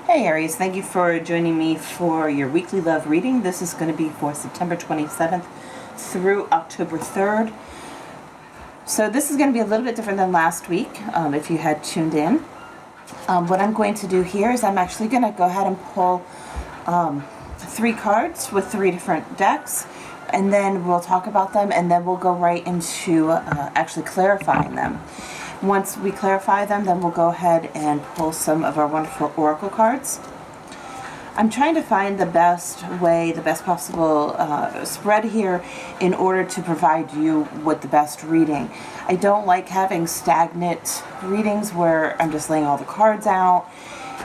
Hey Aries, thank you for joining me for your weekly love reading. This is going to be for September 27th through October 3rd. So this is going to be a little bit different than last week, if you had tuned in. What I'm going to do here is I'm actually going to go ahead and pull 3 cards with 3 different decks, and then we'll talk about them, and then we'll go right into actually clarifying them. Once we clarify them, then we'll go ahead and pull some of our wonderful oracle cards. I'm trying to find the best way, the best possible spread here in order to provide you with the best reading. I don't like having stagnant readings where I'm just laying all the cards out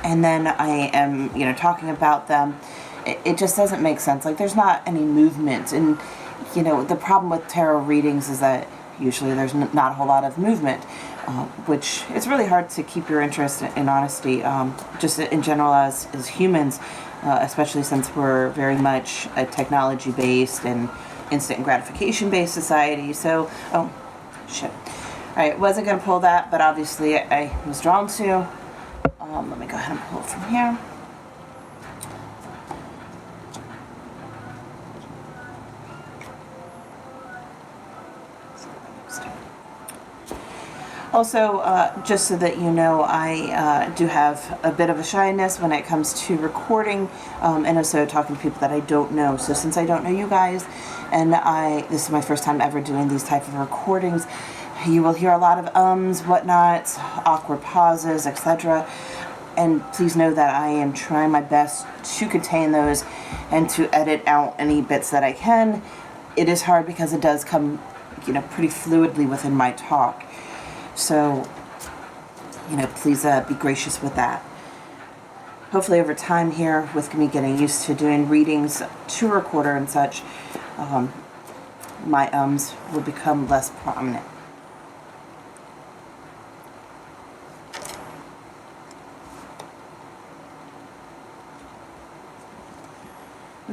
and then I am, talking about them. It just doesn't make sense. Like, there's not any movement. And, the problem with tarot readings is that usually there's not a whole lot of movement, which it's really hard to keep your interest in honesty, just in general as humans, especially since we're very much a technology-based and instant gratification-based society. So, oh, shit. All right, wasn't going to pull that, but obviously I was drawn to. Let me go ahead and pull it from here. Also, just so that you know, I do have a bit of a shyness when it comes to recording, and also talking to people that I don't know. So since I don't know you guys, and this is my first time ever doing these type of recordings, you will hear a lot of whatnot, awkward pauses, etc. And please know that I am trying my best to contain those and to edit out any bits that I can. It is hard because it does come, pretty fluidly within my talk. So, please be gracious with that. Hopefully over time here, with me getting used to doing readings to recorder and such, my will become less prominent.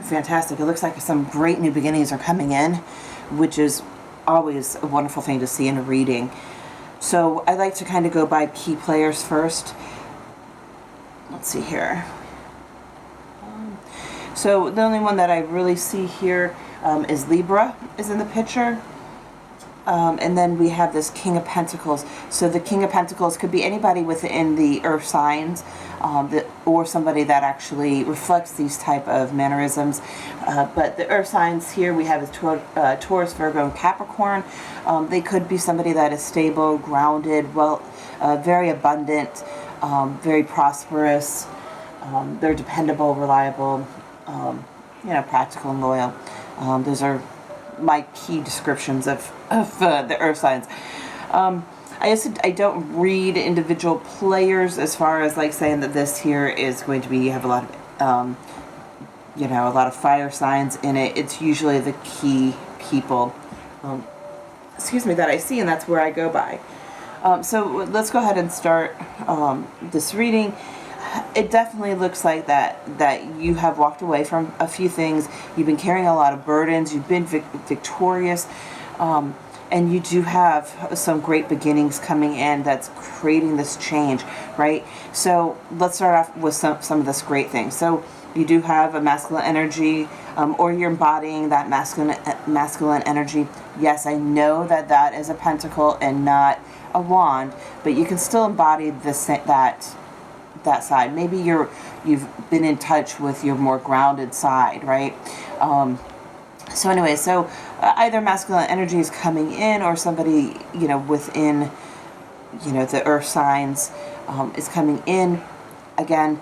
Fantastic. It looks like some great new beginnings are coming in, which is always a wonderful thing to see in a reading. So I like to kind of go by key players first. Let's see here. So the only one that I really see here is Libra is in the picture. And then we have this King of Pentacles. So the King of Pentacles could be anybody within the earth signs, or somebody that actually reflects these type of mannerisms. But the earth signs here we have is Taurus, Virgo, and Capricorn. They could be somebody that is stable, grounded, very abundant, very prosperous. They're dependable, reliable, practical and loyal. Those are my key descriptions of the earth signs. I don't read individual players as far as like saying that this here is going to be, you have a lot of a lot of fire signs in it. It's usually the key people that I see, and that's where I go by. So let's go ahead and start this reading. It definitely looks like that you have walked away from a few things. You've been carrying a lot of burdens. You've been victorious, and you do have some great beginnings coming in that's creating this change, right? So let's start off with some of this great things. So you do have a masculine energy, or you're embodying that masculine energy. Yes, I know that is a pentacle and not a wand, but you can still embody that side. Maybe you've been in touch with your more grounded side, right? So anyway, either masculine energy is coming in, or somebody within the earth signs is coming in again.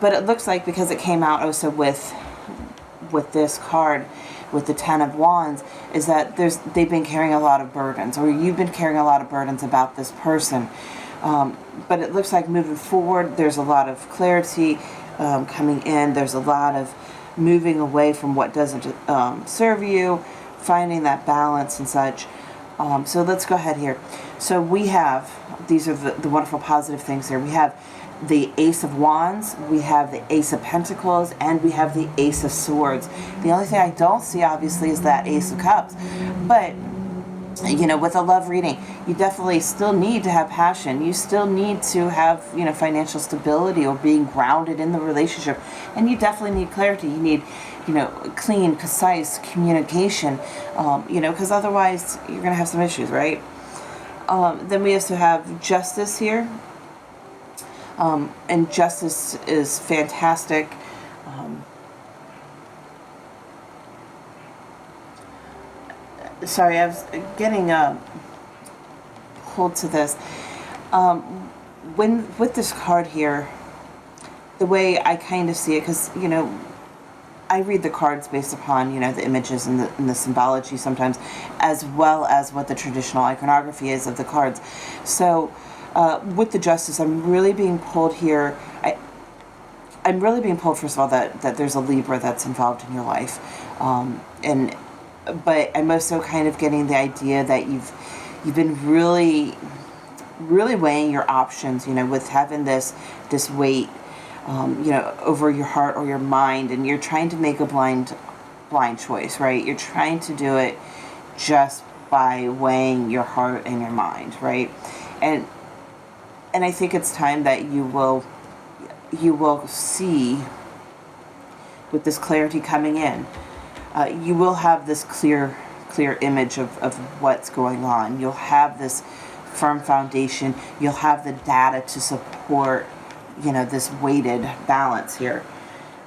But it looks like, because it came out also with this card, with the Ten of Wands, is that they've been carrying a lot of burdens, or you've been carrying a lot of burdens about this person. But it looks like moving forward, there's a lot of clarity coming in. There's a lot of moving away from what doesn't serve you, finding that balance and such. So let's go ahead here. So we have, these are the wonderful positive things here. We have the Ace of Wands, we have the Ace of Pentacles, and we have the Ace of Swords. The only thing I don't see, obviously, is that Ace of Cups. But You know, with a love reading, you definitely still need to have passion. You still need to have, you know, financial stability or being grounded in the relationship. And you definitely need clarity. You need, you know, clean, concise communication, you know, because otherwise you're going to have some issues, right? Then we also have justice here. And justice is fantastic. Sorry, I was getting pulled to this. When with this card here, the way I kind of see it, because, you know, I read the cards based upon, you know, the images and the symbology sometimes, as well as what the traditional iconography is of the cards. So with the justice, I'm really being pulled here. I'm really being pulled, first of all, that there's a Libra that's involved in your life. But I'm also kind of getting the idea that you've been really weighing your options, you know, with having this weight, you know, over your heart or your mind, and you're trying to make a blind choice, right? You're trying to do it just by weighing your heart and your mind, right? And I think it's time that you will see, with this clarity coming in, you will have this clear image of what's going on. You'll have this firm foundation. You'll have the data to support, you know, this weighted balance here.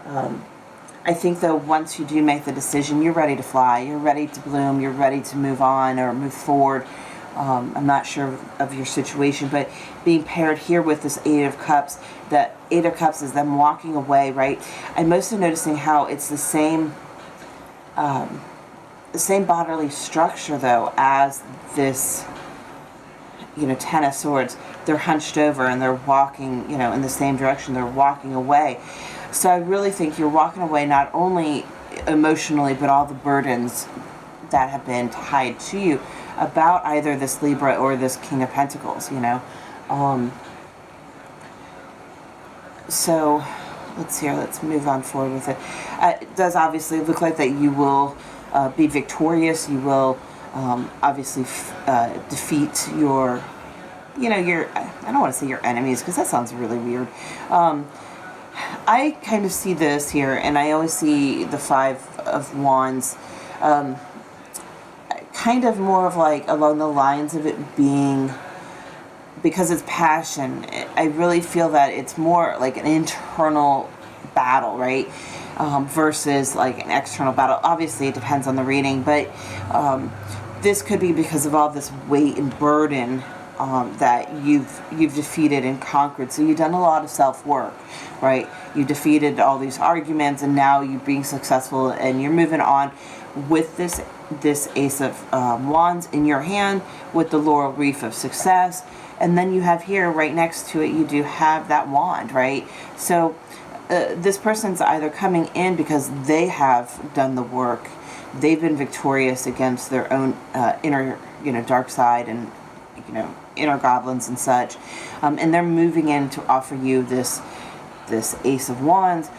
I think, though, once you do make the decision, you're ready to fly. You're ready to bloom. You're ready to move on or move forward. I'm not sure of your situation, but being paired here with this Eight of Cups, that Eight of Cups is them walking away, right? I'm mostly noticing how it's the same bodily structure, though, as this, you know, Ten of Swords. They're hunched over and they're walking, you know, in the same direction. They're walking away. So I really think you're walking away not only emotionally, but all the burdens that have been tied to you about either this Libra or this King of Pentacles, you know. So let's see here. Let's move on forward with it. It does obviously look like that you will be victorious. You will obviously defeat your, you know, I don't want to say your enemies, because that sounds really weird. I kind of see this here, and I always see the Five of Wands, kind of more of like along the lines of it being, because it's passion, I really feel that it's more like an internal battle, right? Versus like an external battle. Obviously, it depends on the reading, but this could be because of all this weight and burden that you've defeated and conquered. So you've done a lot of self-work, right? You defeated all these arguments, and now you're being successful, and you're moving on with this Ace of Wands in your hand, with the laurel wreath of success. And then you have here, right next to it, you do have that wand, right? So this person's either coming in because they have done the work. They've been victorious against their own inner, you know, dark side and, you know, inner goblins and such. And they're moving in to offer you this Ace of Wands.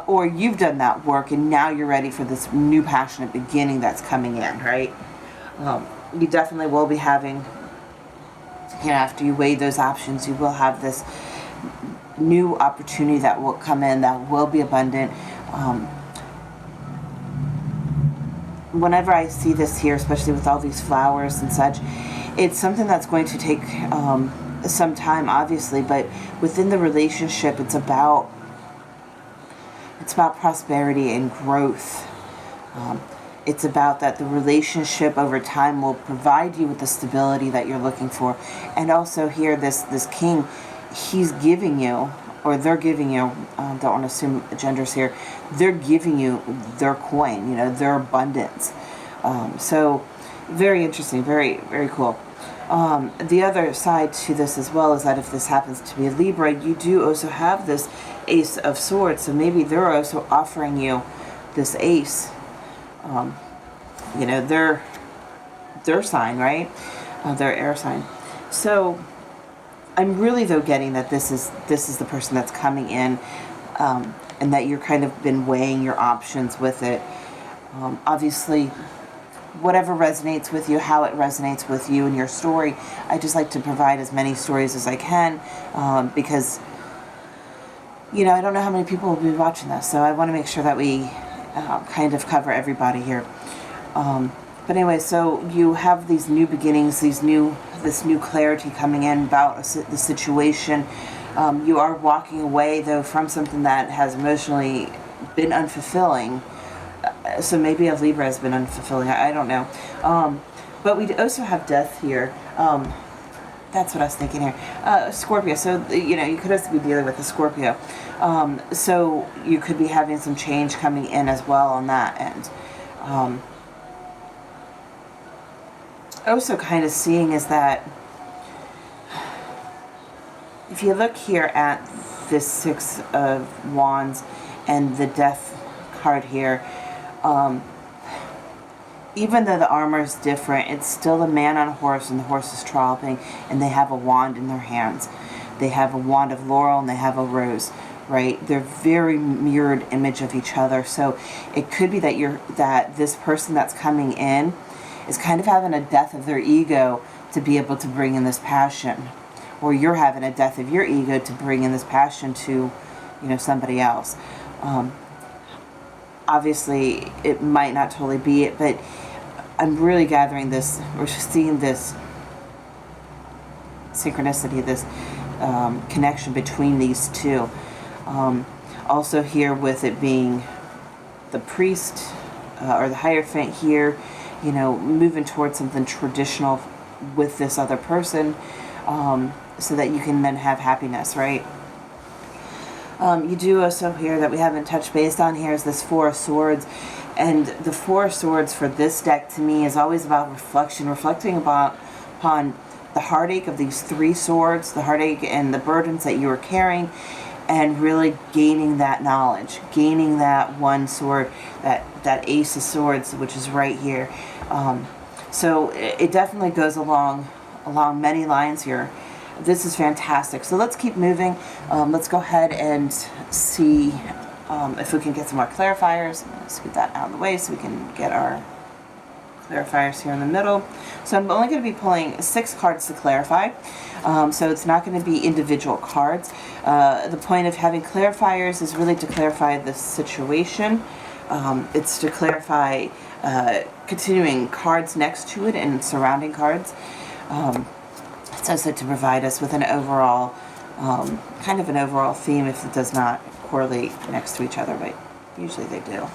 Or you've done that work, and now you're ready for this new passionate beginning that's coming in, right? You definitely will be having, you know, after you weigh those options, you will have this new opportunity that will come in that will be abundant. Whenever I see this here, especially with all these flowers and such, it's something that's going to take some time, obviously, but within the relationship, it's about prosperity and growth. It's about that the relationship over time will provide you with the stability that you're looking for. And also here, this king, he's giving you, or they're giving you, don't want to assume genders here, they're giving you their coin, you know, their abundance. So very interesting, very, very cool. The other side to this as well is that if this happens to be a Libra, you do also have this Ace of Swords. So maybe they're also offering you this ace. You know, their sign, right? Their air sign. So I'm really, though, getting that this is the person that's coming in, and that you're kind of been weighing your options with it. Obviously, whatever resonates with you, how it resonates with you and your story. I just like to provide as many stories as I can, because, you know, I don't know how many people will be watching this, so I want to make sure that we kind of cover everybody here. But anyway, so you have these new beginnings, this new clarity coming in about the situation. You are walking away, though, from something that has emotionally been unfulfilling. So maybe a Libra has been unfulfilling. I don't know. But we also have death here. That's what I was thinking here. Scorpio. So, you know, you could also be dealing with a Scorpio. So you could be having some change coming in as well on that end. Also kind of seeing is that if you look here at this Six of Wands and the Death card here, even though the armor is different, it's still a man on a horse, and the horse is trolloping, and they have a wand in their hands. They have a wand of laurel and they have a rose, right? They're very mirrored image of each other. So it could be that this person that's coming in is kind of having a death of their ego to be able to bring in this passion, or you're having a death of your ego to bring in this passion to, you know, somebody else. Obviously, it might not totally be it, but I'm really gathering this, or seeing this synchronicity, this connection between these two. Also here with it being the priest or the Hierophant here, you know, moving towards something traditional with this other person, so that you can then have happiness, right? You do also hear that we haven't touched base on here is this Four of Swords. And the Four of Swords for this deck to me is always about reflection, reflecting upon the heartache of these three swords, the heartache and the burdens that you were carrying, and really gaining that knowledge, gaining that one sword, that Ace of Swords, which is right here. So it definitely goes along many lines here. This is fantastic. So let's keep moving. Let's go ahead and see if we can get some more clarifiers. I'm going to scoot that out of the way so we can get our clarifiers here in the middle. So I'm only going to be pulling 6 cards to clarify. So it's not going to be individual cards. The point of having clarifiers is really to clarify the situation. It's to clarify continuing cards next to it and surrounding cards. It's also to provide us with an overall, kind of an overall theme if it does not correlate next to each other, but usually they do.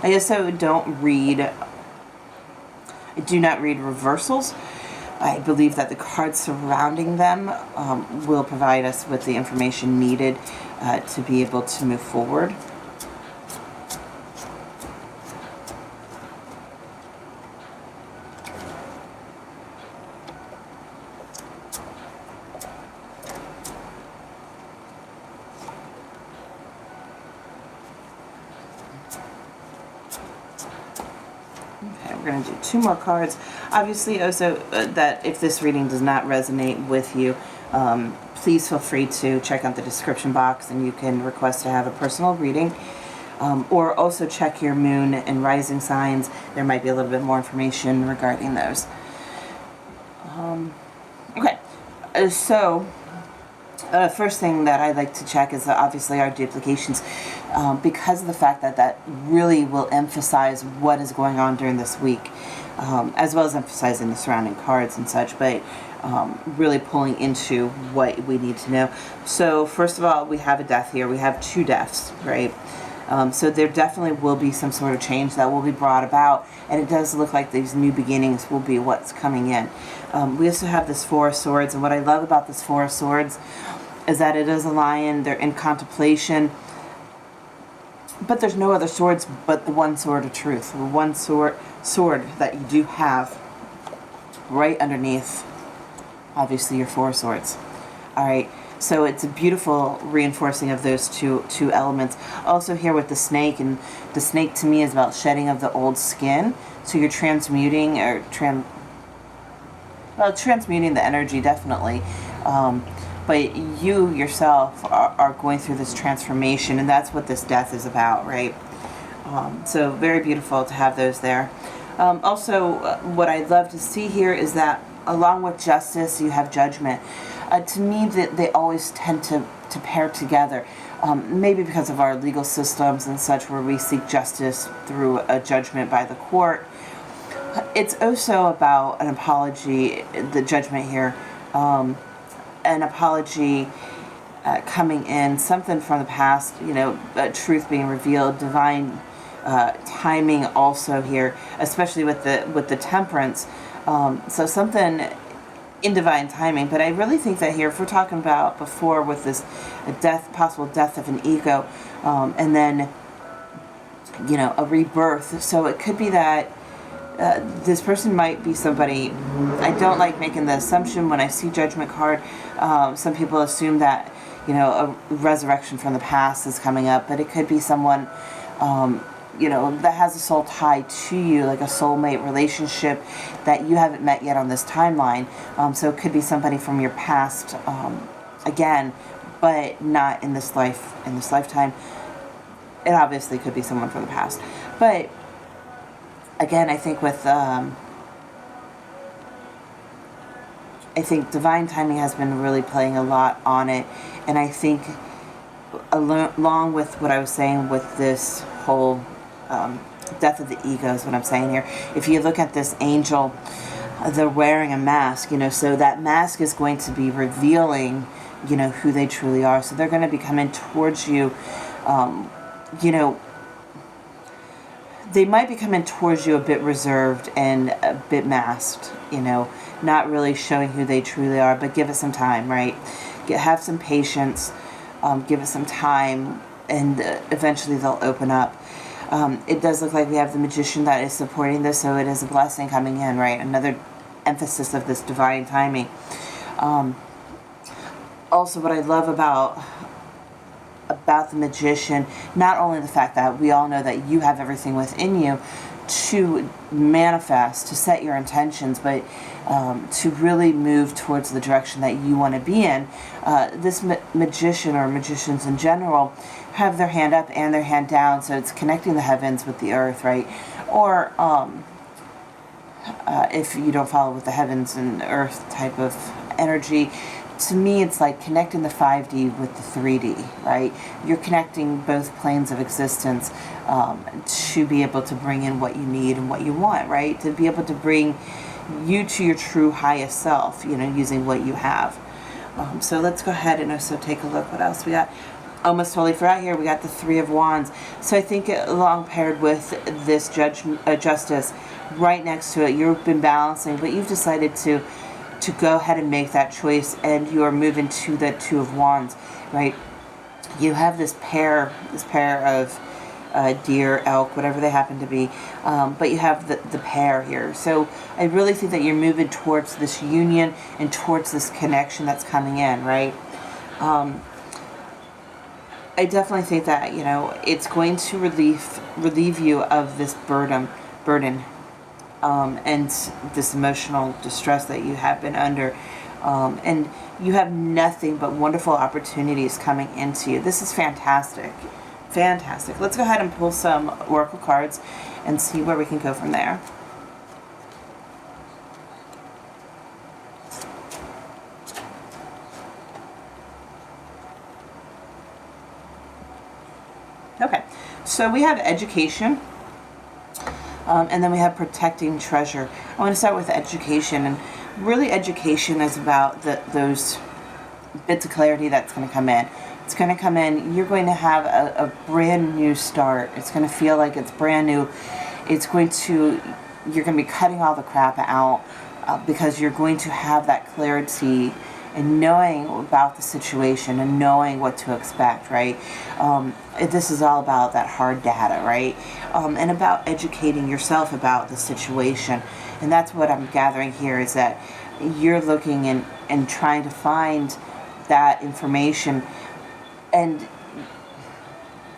I also do not read reversals. I believe that the cards surrounding them will provide us with the information needed to be able to move forward. Okay, we're going to do 2 more cards. Obviously, also, that if this reading does not resonate with you, please feel free to check out the description box and you can request to have a personal reading. Or also check your moon and rising signs. There might be a little bit more information regarding those. Okay, so first thing that I like to check is obviously our duplications, because of the fact that that really will emphasize what is going on during this week, as well as emphasizing the surrounding cards and such, but really pulling into what we need to know. So first of all, we have a death here. We have 2 deaths, right? So there definitely will be some sort of change that will be brought about, and it does look like these new beginnings will be what's coming in. We also have this 4 of Swords, and what I love about this 4 of Swords is that it is a lion. They're in contemplation, but there's no other swords but the one sword of truth, the one sword that you do have right underneath, obviously, your 4 of Swords. All right. So it's a beautiful reinforcing of those two elements. Also here with the snake, and the snake to me is about shedding of the old skin. So you're transmuting or transmuting the energy, definitely. But you yourself are going through this transformation, and that's what this death is about, right? So very beautiful to have those there. Also, what I'd love to see here is that along with justice, you have judgment. To me, that they always tend to pair together. Maybe because of our legal systems and such, where we seek justice through a judgment by the court. It's also about an apology, the judgment here, an apology coming in, something from the past, truth being revealed, divine timing also here, especially with the temperance. So something in divine timing. But I really think that here, if we're talking about before with this possible death of an ego, and then a rebirth. So it could be that this person might be somebody. I don't like making the assumption when I see judgment card. Some people assume that a resurrection from the past is coming up, but it could be someone that has a soul tied to you, like a soulmate relationship that you haven't met yet on this timeline. So it could be somebody from your past, again, but not in this lifetime. It obviously could be someone from the past. But again, I think with I think divine timing has been really playing a lot on it, and I think along with what I was saying with this whole death of the ego is what I'm saying here. If you look at this angel, they're wearing a mask, so that mask is going to be revealing, who they truly are. So they're going to be coming towards you, they might be coming towards you a bit reserved and a bit masked, not really showing who they truly are, but give it some time, right? Have some patience, give it some time, and eventually they'll open up. It does look like we have the magician that is supporting this, so it is a blessing coming in, right? Another emphasis of this divine timing. Also, what I love about the magician, not only the fact that we all know that you have everything within you to manifest, to set your intentions, but to really move towards the direction that you want to be in. This magician, or magicians in general, have their hand up and their hand down, so it's connecting the heavens with the earth, right? Or if you don't follow with the heavens and earth type of energy, to me it's like connecting the 5D with the 3D, right? You're connecting both planes of existence to be able to bring in what you need and what you want, right? To be able to bring you to your true highest self, using what you have. So let's go ahead and also take a look what else we got. Almost totally forgot here, we got the Three of Wands. So I think along paired with this justice, right next to it, you've been balancing, but you've decided to go ahead and make that choice, and you are moving to the Two of Wands, right? You have this pair of deer, elk, whatever they happen to be, but you have the pair here. So I really think that you're moving towards this union and towards this connection that's coming in, right? I definitely think that, it's going to relieve you of this burden, and this emotional distress that you have been under. And you have nothing but wonderful opportunities coming into you. This is fantastic. Fantastic. Let's go ahead and pull some oracle cards and see where we can go from there. Okay, so we have education, and then we have protecting treasure. I want to start with education, and really education is about those bits of clarity that's going to come in. It's going to come in, you're going to have a brand new start. It's going to feel like it's brand new. You're going to be cutting all the crap out because you're going to have that clarity and knowing about the situation and knowing what to expect, right? This is all about that hard data, right? And about educating yourself about the situation. And that's what I'm gathering here, is that you're looking and trying to find that information. And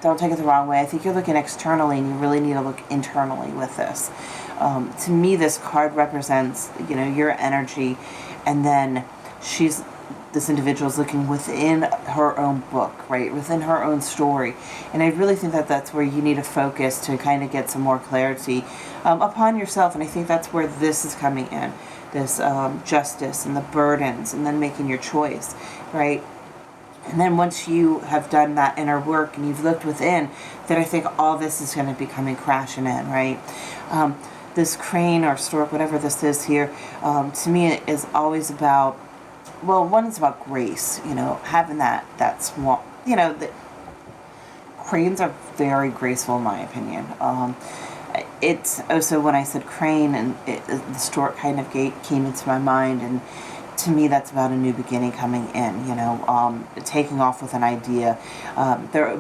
don't take it the wrong way. I think you're looking externally, and you really need to look internally with this. To me, this card represents, your energy, and then she's this individual is looking within her own book, right? Within her own story. And I really think that that's where you need to focus to kind of get some more clarity upon yourself. And I think that's where this is coming in. This justice and the burdens, and then making your choice, right? And then once you have done that inner work and you've looked within, then I think all this is going to be coming crashing in, right? This crane or stork, whatever this is here, to me it is always about, well, one is about grace, you know, having that small, you know, the cranes are very graceful in my opinion. It's also when I said crane and the stork kind of came into my mind, and to me that's about a new beginning coming in, you know, taking off with an idea.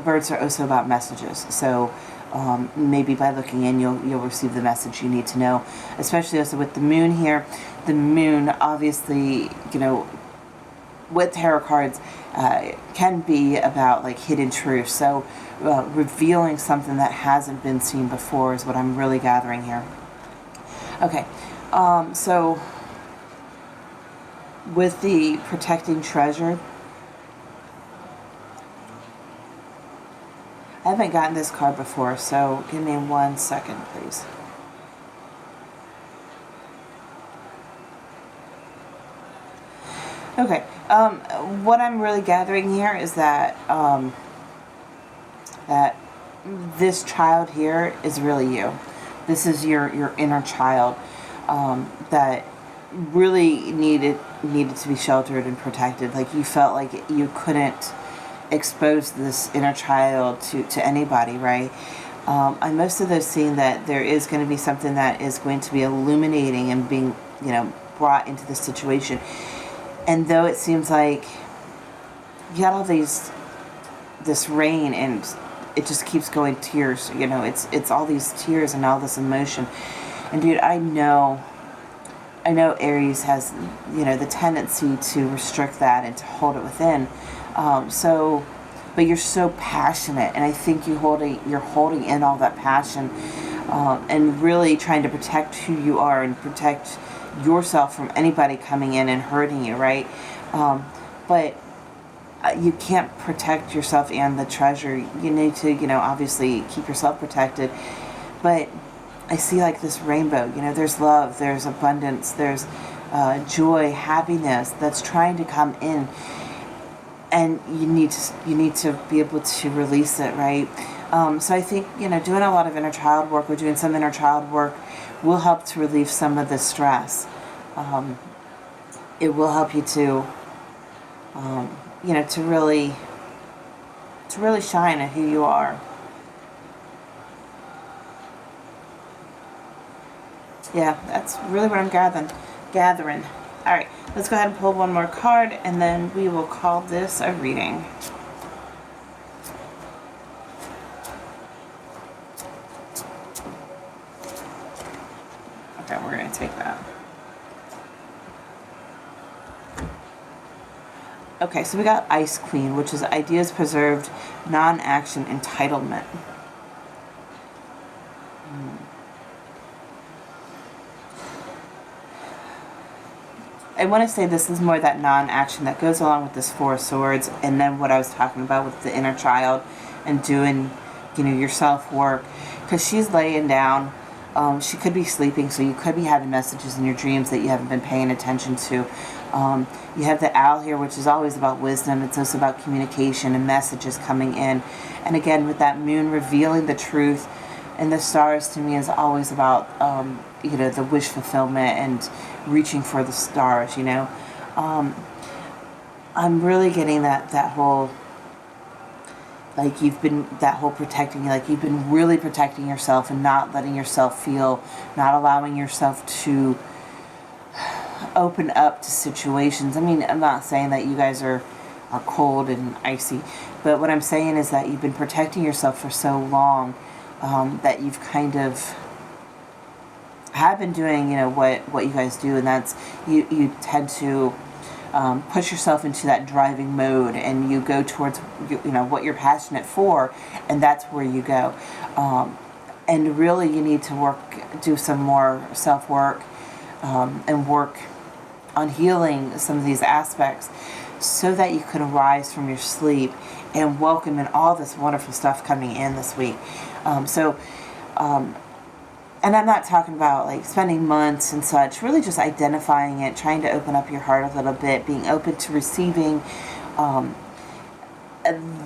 Birds are also about messages, so maybe by looking in you'll receive the message you need to know, especially also with the moon here. The moon obviously, you know, with tarot cards can be about like hidden truth, so revealing something that hasn't been seen before is what I'm really gathering here. Okay, so with the protecting treasure, I haven't gotten this card before, so give me 1 second, please. Okay, what I'm really gathering here is that that this child here is really you. This is your inner child that really needed to be sheltered and protected. Like you felt like you couldn't expose this inner child to anybody, right? I'm most of those seeing that there is going to be something that is going to be illuminating and being, you know, brought into this situation. And though it seems like you got all this rain and it just keeps going tears, you know, it's all these tears and all this emotion. And dude, I know Aries has, you know, the tendency to restrict that and to hold it within. But you're so passionate, and I think you're holding in all that passion, and really trying to protect who you are and protect yourself from anybody coming in and hurting you, right? But you can't protect yourself and the treasure. You need to, you know, obviously keep yourself protected. But I see like this rainbow, you know, there's love, there's abundance, there's joy, happiness that's trying to come in. And you need to be able to release it, right? So I think, you know, doing a lot of inner child work or doing some inner child work will help to relieve some of the stress. It will help you to, you know, to really shine at who you are. Yeah, that's really what I'm gathering. All right, let's go ahead and pull one more card, and then we will call this a reading. Okay, we're going to take that. Okay, so we got Ice Queen, which is ideas preserved, non-action, entitlement. I want to say this is more that non-action that goes along with this Four of Swords, and then what I was talking about with the inner child and doing, you know, your self-work. Because she's laying down. She could be sleeping, so you could be having messages in your dreams that you haven't been paying attention to. You have the owl here, which is always about wisdom. It's also about communication and messages coming in. And again, with that moon revealing the truth, and the stars to me is always about, you know, the wish fulfillment and reaching for the stars, you know. I'm really getting that whole, like that whole protecting, like you've been really protecting yourself and not letting yourself feel, not allowing yourself to open up to situations. I mean, I'm not saying that you guys are cold and icy, but what I'm saying is that you've been protecting yourself for so long, that you've kind of have been doing, you know, what you guys do, and that's you tend to push yourself into that driving mode, and you go towards, you know, what you're passionate for, and that's where you go. And really, you need to do some more self-work, and work healing some of these aspects so that you can arise from your sleep and welcome in all this wonderful stuff coming in this week. And I'm not talking about like spending months and such, really just identifying it, trying to open up your heart a little bit, being open to receiving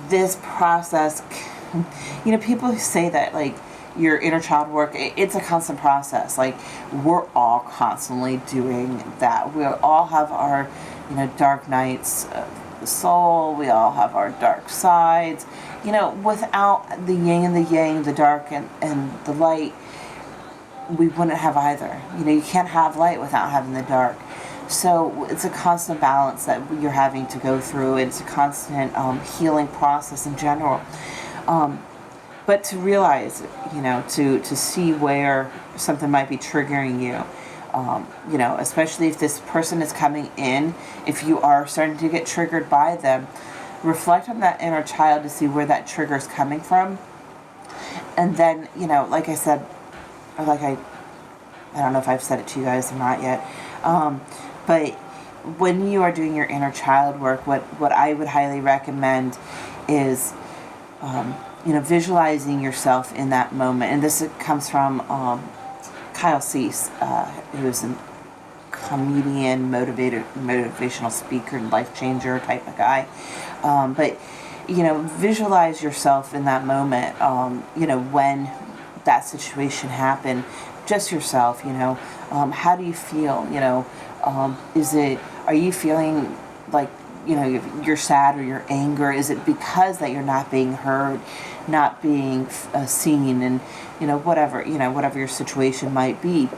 this process. You know, people who say that like your inner child work, it's a constant process. Like, we're all constantly doing that. We all have our, you know, dark nights of the soul. We all have our dark sides. You know, without the yin and the yang, the dark and the light, we wouldn't have either. You know, you can't have light without having the dark. So it's a constant balance that you're having to go through. It's a constant healing process in general. But to realize, you know, to see where something might be triggering you, you know, especially if this person is coming in, if you are starting to get triggered by them, reflect on that inner child to see where that trigger is coming from. And then, you know, like I said, or like I don't know if I've said it to you guys or not yet, but when you are doing your inner child work, what I would highly recommend is, you know, visualizing yourself in that moment. And this comes from Kyle Cease, who's a comedian, motivational speaker, life changer type of guy. But, you know, visualize yourself in that moment, you know, when that situation happened, just yourself, you know, how do you feel, you know, are you feeling like, you know, you're sad or you're angry? Is it because that you're not being heard, not being seen, and, you know, whatever your situation might be.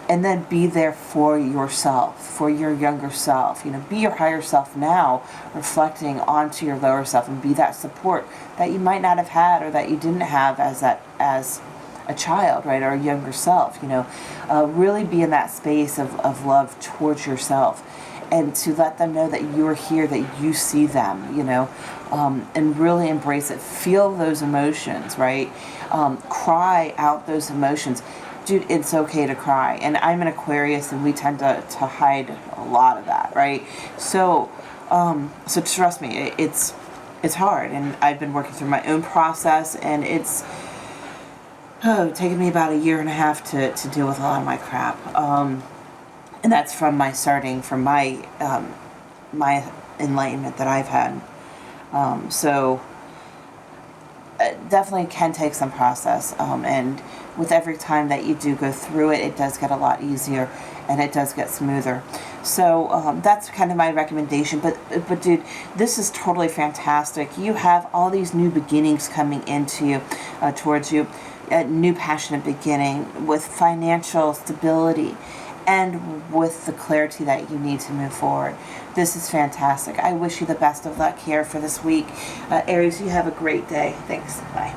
And then be there for yourself, for your younger self. You know, be your higher self now, reflecting onto your lower self, and be that support that you might not have had or that you didn't have as a child, right, or a younger self. You know, really be in that space of love towards yourself, and to let them know that you're here, that you see them, you know, and really embrace it. Feel those emotions, right? Cry out those emotions. Dude, it's okay to cry. And I'm an Aquarius, and we tend to hide a lot of that, right? So trust me, it's hard, and I've been working through my own process, and it's taken me about 1.5 years to deal with a lot of my crap. And that's from my my enlightenment that I've had. It definitely can take some process, and with every time that you do go through it, it does get a lot easier, and it does get smoother. So that's kind of my recommendation. But dude, this is totally fantastic. You have all these new beginnings coming into you, towards you, a new passionate beginning with financial stability, and with the clarity that you need to move forward. This is fantastic. I wish you the best of luck here for this week. Aries, you have a great day. Thanks. Bye.